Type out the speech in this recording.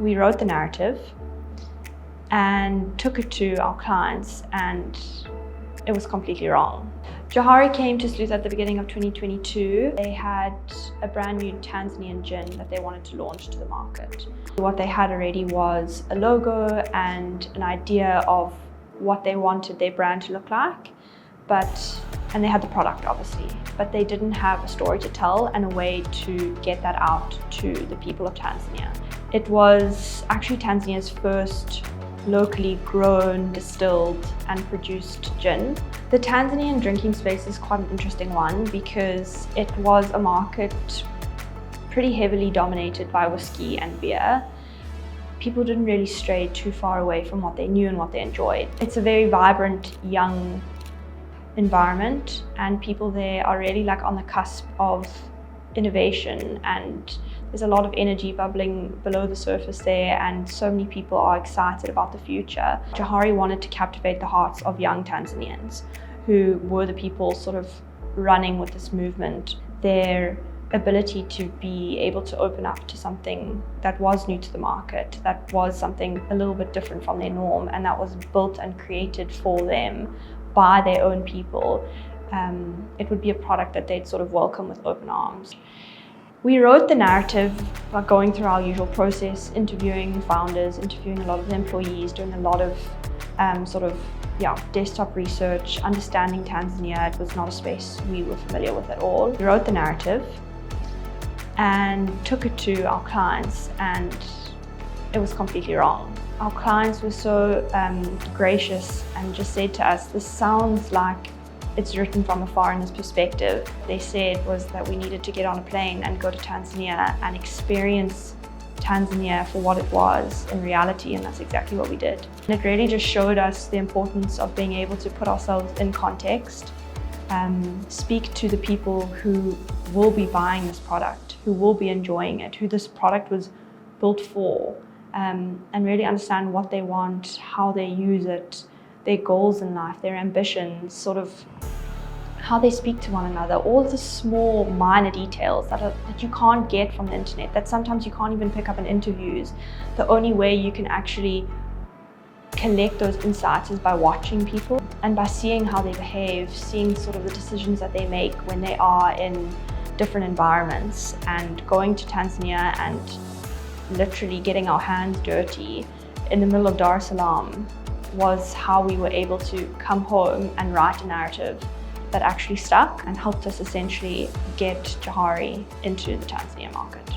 We wrote the narrative and took it to our clients, and it was completely wrong. Johari came to Sleuth at the beginning of 2022. They had a brand new Tanzanian gin that they wanted to launch to the market. What they had already was a logo and an idea of what they wanted their brand to look like, and they had the product obviously, but they didn't have a story to tell and a way to get that out to the people of Tanzania. It was actually Tanzania's first locally grown, distilled and produced gin. The Tanzanian drinking space is quite an interesting one because it was a market pretty heavily dominated by whiskey and beer. People didn't really stray too far away from what they knew and what they enjoyed. It's a very vibrant, young environment, and people there are really like on the cusp of innovation, and there's a lot of energy bubbling below the surface there, and so many people are excited about the future. Johari wanted to captivate the hearts of young Tanzanians who were the people sort of running with this movement. Their ability to be able to open up to something that was new to the market, that was something a little bit different from their norm, and that was built and created for them by their own people. It would be a product that they'd sort of welcome with open arms. We wrote the narrative by going through our usual process, interviewing founders, interviewing a lot of the employees, doing a lot of desktop research, understanding Tanzania. It was not a space we were familiar with at all. We wrote the narrative and took it to our clients, and it was completely wrong. Our clients were so gracious and just said to us, this sounds like it's written from a foreigner's perspective. They said was that we needed to get on a plane and go to Tanzania and experience Tanzania for what it was in reality, and that's exactly what we did. And it really just showed us the importance of being able to put ourselves in context, speak to the people who will be buying this product, who will be enjoying it, who this product was built for, and really understand what they want, how they use it, their goals in life, their ambitions, sort of how they speak to one another, all the small minor details that you can't get from the internet, that sometimes you can't even pick up in interviews. The only way you can actually collect those insights is by watching people and by seeing how they behave, seeing sort of the decisions that they make when they are in different environments, and going to Tanzania and literally getting our hands dirty in the middle of Salaam was how we were able to come home and write a narrative that actually stuck and helped us essentially get Johari into the Tanzania market.